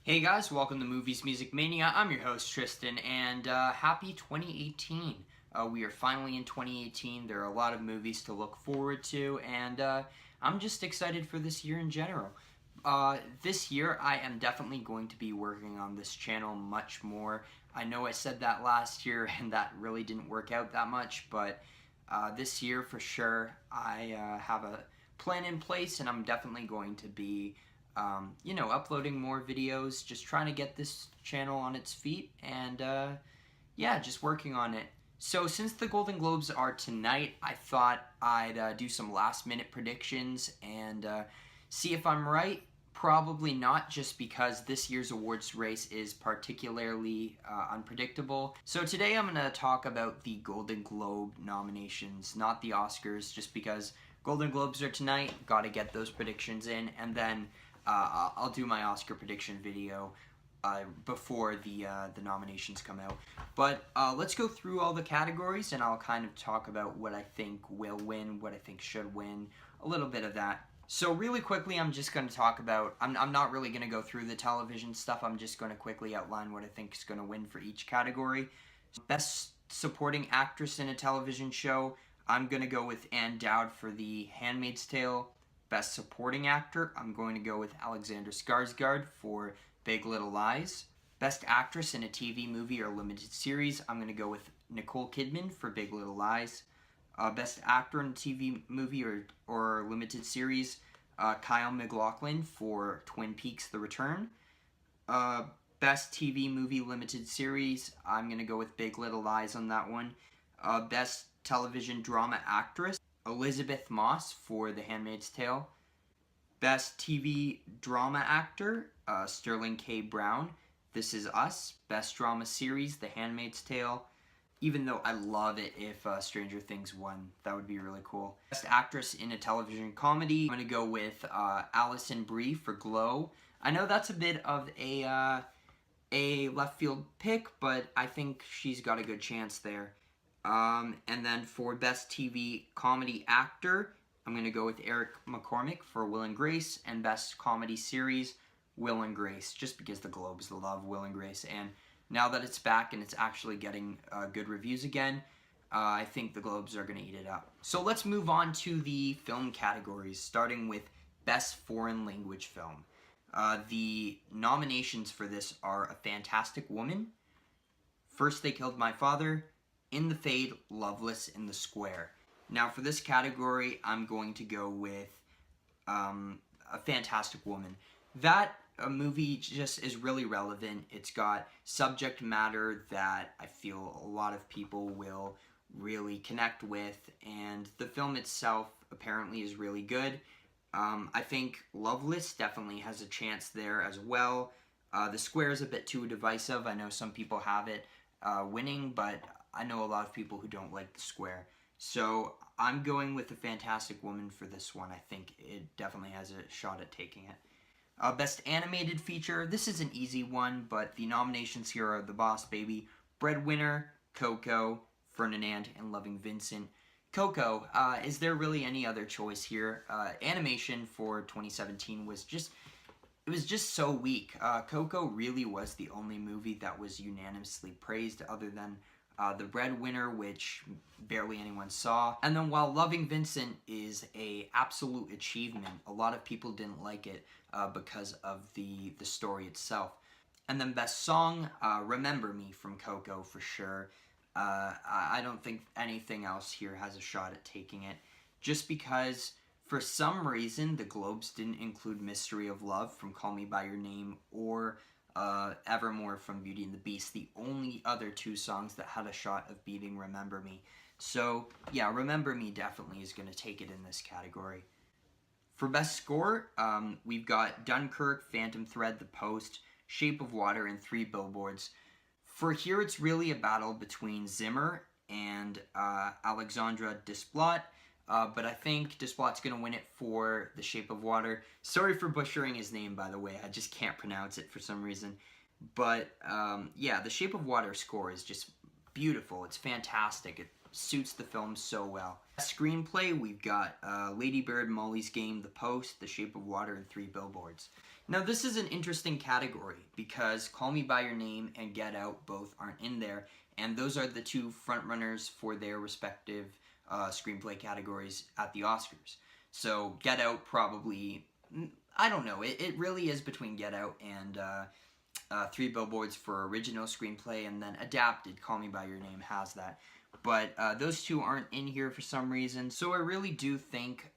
Hey guys, welcome to Movies Music Mania. I'm your host Tristan, and happy 2018. We are finally in 2018. There are a lot of movies to look forward to, and I'm just excited for this year in general. This year, I am definitely going to be working on this channel much more. I know I said that last year, and that really didn't work out that much, but this year for sure, I have a plan in place, and I'm definitely going to be uploading more videos, just trying to get this channel on its feet, and yeah, just working on it. So since the Golden Globes are tonight, I thought I'd do some last minute predictions and see if I'm right. Probably not, just because this year's awards race is particularly unpredictable. So today I'm going to talk about the Golden Globe nominations, not the Oscars, just because Golden Globes are tonight, gotta get those predictions in, and then I'll do my Oscar prediction video before the nominations come out. But let's go through all the categories, and I'll kind of talk about what I think will win, what I think should win, a little bit of that. So really quickly, I'm just going to talk about, I'm not really going to go through the television stuff, I'm just going to quickly outline what I think is going to win for each category. Best Supporting Actress in a Television Show, I'm going to go with Ann Dowd for The Handmaid's Tale. Best Supporting Actor, I'm going to go with Alexander Skarsgård for Big Little Lies. Best Actress in a TV movie or limited series, I'm going to go with Nicole Kidman for Big Little Lies. Best Actor in a TV movie or limited series, Kyle MacLachlan for Twin Peaks: The Return. Best TV movie limited series, I'm going to go with Big Little Lies on that one. Best Television Drama Actress, Elizabeth Moss for The Handmaid's Tale. Best TV Drama Actor, Sterling K. Brown, This Is Us. Best Drama Series, The Handmaid's Tale. Even though I love it if Stranger Things won, that would be really cool. Best Actress in a Television Comedy, I'm going to go with Alison Brie for Glow. I know that's a bit of a left field pick, but I think she's got a good chance there. And then for Best TV Comedy Actor, I'm going to go with Eric McCormack for Will and Grace, and Best Comedy Series, Will and Grace, just because the Globes love Will and Grace, and now that it's back and it's actually getting good reviews again, I think the Globes are going to eat it up. So let's move on to the film categories, starting with Best Foreign Language Film. The nominations for this are A Fantastic Woman, First They Killed My Father, In the Fade, Loveless in the Square. Now for this category, I'm going to go with A Fantastic Woman. That movie just is really relevant. It's got subject matter that I feel a lot of people will really connect with, and the film itself apparently is really good. I think Loveless definitely has a chance there as well. The Square is a bit too divisive. I know some people have it winning, but I know a lot of people who don't like The Square. So I'm going with The Fantastic Woman for this one. I think it definitely has a shot at taking it. Best Animated Feature, this is an easy one, but the nominations here are The Boss Baby, Breadwinner, Coco, Ferdinand, and Loving Vincent. Coco, is there really any other choice here? Animation for 2017 was just so weak. Coco really was the only movie that was unanimously praised, other than The Breadwinner, which barely anyone saw. And then while Loving Vincent is a absolute achievement, a lot of people didn't like it because of the story itself. And then Best Song, Remember Me from Coco for sure. I don't think anything else here has a shot at taking it, just because for some reason the Globes didn't include Mystery of Love from Call Me By Your Name or Evermore from Beauty and the Beast, the only other two songs that had a shot of beating Remember Me. So yeah, Remember Me definitely is going to take it in this category. For Best Score, we've got Dunkirk, Phantom Thread, The Post, Shape of Water, and Three Billboards. For here, it's really a battle between Zimmer and Alexandre Desplat. But I think Desplat's going to win it for The Shape of Water. Sorry for butchering his name, by the way. I just can't pronounce it for some reason. But, yeah, The Shape of Water score is just beautiful. It's fantastic. It's suits the film so well. Screenplay, we've got Lady Bird, Molly's Game, The Post, The Shape of Water, and Three Billboards. Now this is an interesting category because Call Me By Your Name and Get Out both aren't in there, and those are the two frontrunners for their respective screenplay categories at the Oscars. So Get Out probably, I don't know, it really is between Get Out and Three Billboards for original screenplay, and then adapted Call Me By Your Name has that. But those two aren't in here for some reason, so I really do think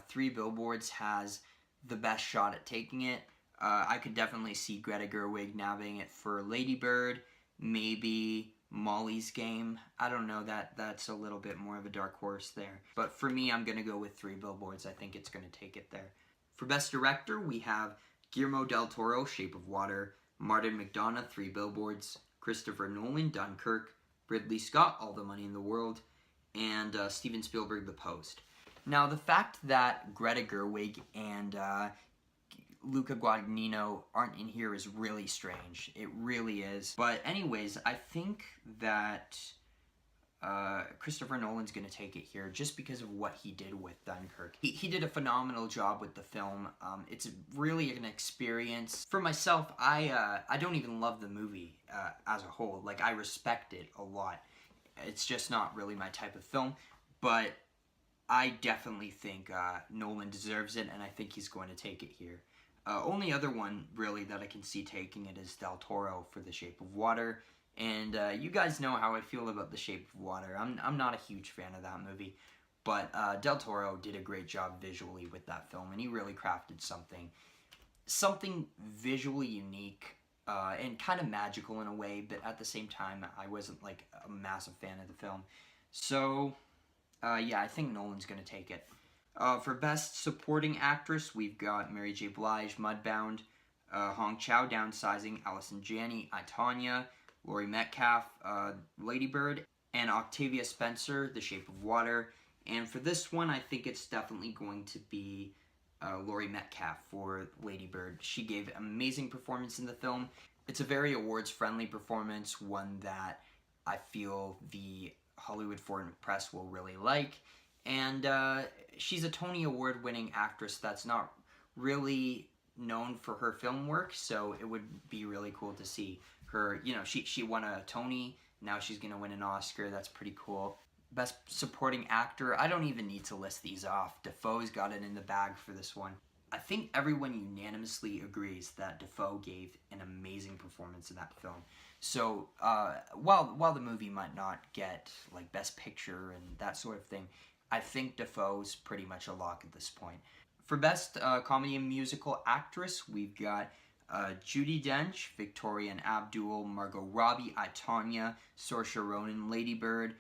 Three Billboards has the best shot at taking it. I could definitely see Greta Gerwig nabbing it for Lady Bird, maybe Molly's Game. I don't know, that's a little bit more of a dark horse there. But for me, I'm going to go with Three Billboards. I think it's going to take it there. For Best Director, we have Guillermo del Toro, Shape of Water, Martin McDonagh, Three Billboards, Christopher Nolan, Dunkirk, Ridley Scott, All the Money in the World, and Steven Spielberg, The Post. Now, the fact that Greta Gerwig and Luca Guadagnino aren't in here is really strange. It really is. But anyways, I think that Christopher Nolan's going to take it here just because of what he did with Dunkirk. He did a phenomenal job with the film. It's really an experience. For myself, I don't even love the movie as a whole. Like, I respect it a lot. It's just not really my type of film. But I definitely think Nolan deserves it, and I think he's going to take it here. Only other one, really, that I can see taking it is Del Toro for The Shape of Water. And you guys know how I feel about The Shape of Water. I'm not a huge fan of that movie. But Del Toro did a great job visually with that film. And he really crafted something visually unique and kind of magical in a way. But at the same time, I wasn't like a massive fan of the film. So, yeah, I think Nolan's going to take it. For Best Supporting Actress, we've got Mary J. Blige, Mudbound, Hong Chow, Downsizing, Allison Janney, I, Tonya, Laurie Metcalf, Lady Bird, and Octavia Spencer, The Shape of Water. And for this one, I think it's definitely going to be Laurie Metcalf for Lady Bird. She gave an amazing performance in the film. It's a very awards-friendly performance, one that I feel the Hollywood Foreign Press will really like. And she's a Tony Award-winning actress that's not really known for her film work, so it would be really cool to see her. You know, she won a Tony, now she's going to win an Oscar. That's pretty cool. Best Supporting Actor, I don't even need to list these off. Dafoe's got it in the bag for this one. I think everyone unanimously agrees that Dafoe gave an amazing performance in that film. So, while the movie might not get, like, Best Picture and that sort of thing, I think Dafoe's pretty much a lock at this point. For Best Comedy and Musical Actress, we've got Judi Dench, Victoria and Abdul, Margot Robbie, I, Tonya, Saoirse Ronan, Lady Bird,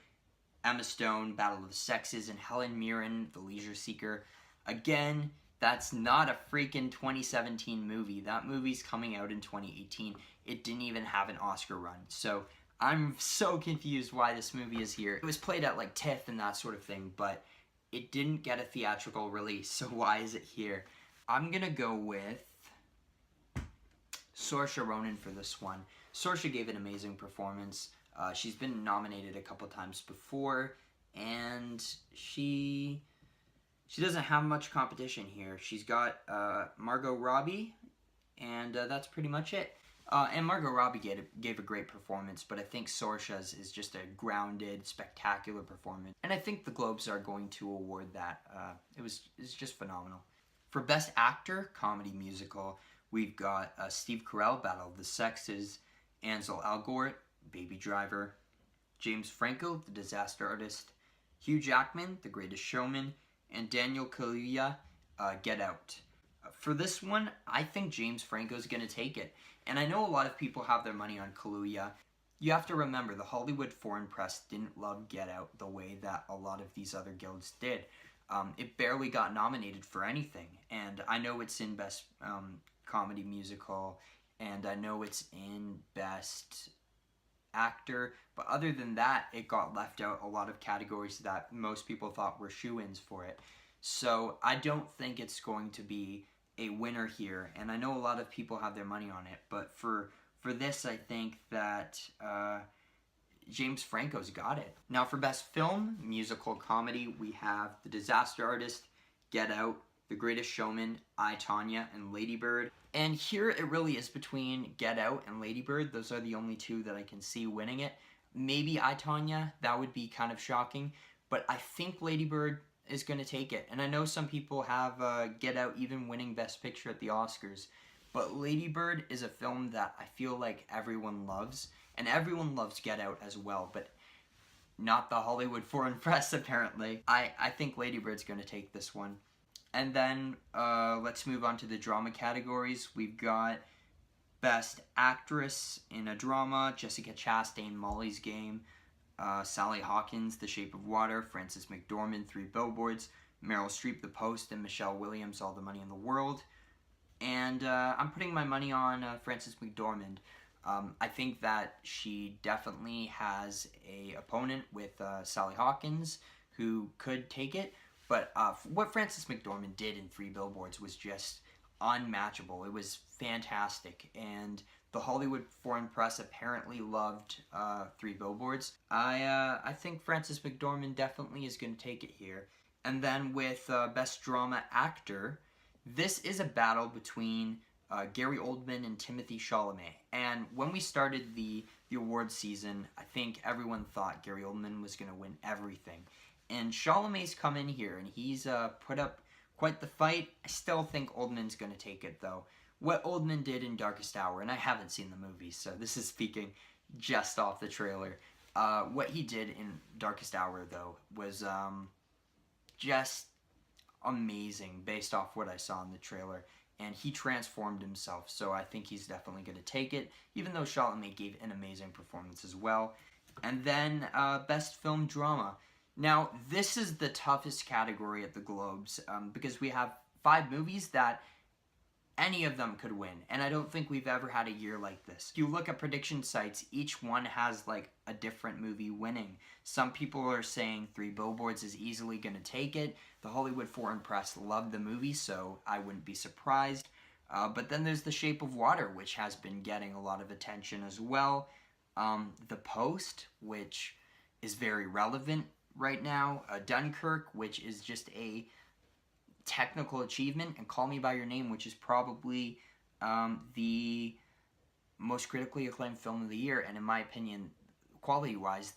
Emma Stone, Battle of the Sexes, and Helen Mirren, The Leisure Seeker. Again, that's not a freaking 2017 movie. That movie's coming out in 2018. It didn't even have an Oscar run. So I'm so confused why this movie is here. It was played at like TIFF and that sort of thing, but it didn't get a theatrical release. So why is it here? I'm gonna go with Saoirse Ronan for this one. Saoirse gave an amazing performance. She's been nominated a couple times before, and she doesn't have much competition here. She's got Margot Robbie, and that's pretty much it. And Margot Robbie gave a great performance, but I think Saoirse's is just a grounded, spectacular performance. And I think the Globes are going to award that. It's just phenomenal. For Best Actor, Comedy Musical, we've got Steve Carell, Battle of the Sexes, Ansel Elgort, Baby Driver, James Franco, The Disaster Artist, Hugh Jackman, The Greatest Showman, and Daniel Kaluuya, Get Out. For this one, I think James Franco's going to take it. And I know a lot of people have their money on Kaluuya. You have to remember, the Hollywood Foreign Press didn't love Get Out the way that a lot of these other guilds did. It barely got nominated for anything. And I know it's in Best Comedy Musical, and I know it's in Best Actor, but other than that, it got left out a lot of categories that most people thought were shoo-ins for it. So I don't think it's going to be a winner here, and I know a lot of people have their money on it, but for this, I think that James Franco's got it. Now for Best Film, Musical, Comedy, we have The Disaster Artist, Get Out, The Greatest Showman, I, Tonya, and Lady Bird. And here it really is between Get Out and Lady Bird. Those are the only two that I can see winning it. Maybe I, Tonya, that would be kind of shocking. But I think Lady Bird is going to take it. And I know some people have Get Out even winning Best Picture at the Oscars. But Lady Bird is a film that I feel like everyone loves. And everyone loves Get Out as well. But not the Hollywood foreign press, apparently. I think Lady Bird's going to take this one. And then let's move on to the drama categories. We've got Best Actress in a Drama, Jessica Chastain, Molly's Game, Sally Hawkins, The Shape of Water, Frances McDormand, Three Billboards, Meryl Streep, The Post, and Michelle Williams, All the Money in the World. And I'm putting my money on Frances McDormand. I think that she definitely has an opponent with Sally Hawkins, who could take it. But what Frances McDormand did in Three Billboards was just unmatchable. It was fantastic, and the Hollywood foreign press apparently loved Three Billboards. I think Frances McDormand definitely is going to take it here. And then with Best Drama Actor, this is a battle between Gary Oldman and Timothée Chalamet. And when we started the awards season, I think everyone thought Gary Oldman was going to win everything. And Chalamet's come in here, and he's put up quite the fight. I still think Oldman's going to take it, though. What Oldman did in Darkest Hour, and I haven't seen the movie, so this is speaking just off the trailer. What he did in Darkest Hour, though, was just amazing based off what I saw in the trailer. And he transformed himself, so I think he's definitely going to take it, even though Chalamet gave an amazing performance as well. And then Best Film Drama. Now, this is the toughest category at the Globes, because we have 5 movies that any of them could win, and I don't think we've ever had a year like this. If you look at prediction sites, each one has like a different movie winning. Some people are saying Three Billboards is easily going to take it. The Hollywood foreign press loved the movie, so I wouldn't be surprised. But then there's The Shape of Water, which has been getting a lot of attention as well. The Post, which is very relevant right now. Dunkirk, which is just a technical achievement, and Call Me By Your Name, which is probably the most critically acclaimed film of the year, and in my opinion, quality-wise,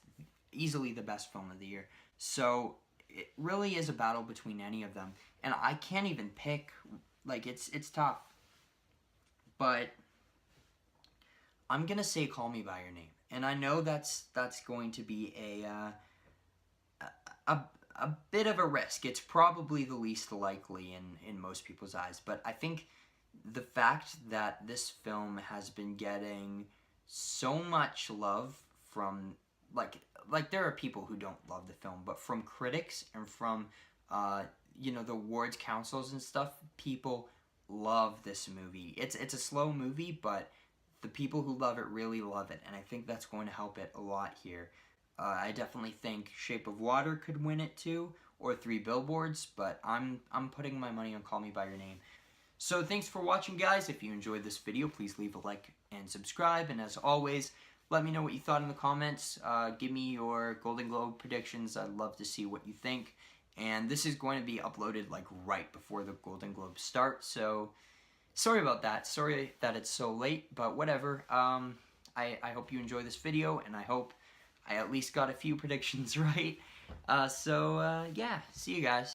easily the best film of the year. So it really is a battle between any of them, and I can't even pick. Like, it's tough, but I'm gonna say Call Me By Your Name, and I know that's going to be a bit of a risk. It's probably the least likely in most people's eyes, but I think the fact that this film has been getting so much love from, like there are people who don't love the film, but from critics and from the awards councils and stuff, people love this movie. It's a slow movie, but the people who love it really love it, and I think that's going to help it a lot here. I definitely think Shape of Water could win it too, or Three Billboards, but I'm putting my money on Call Me By Your Name. So thanks for watching, guys. If you enjoyed this video, please leave a like and subscribe, and as always, let me know what you thought in the comments. Give me your Golden Globe predictions. I'd love to see what you think, and this is going to be uploaded like right before the Golden Globes start, so sorry about that. Sorry that it's so late, but whatever. I hope you enjoy this video, and I hope I at least got a few predictions right. Yeah, see you guys.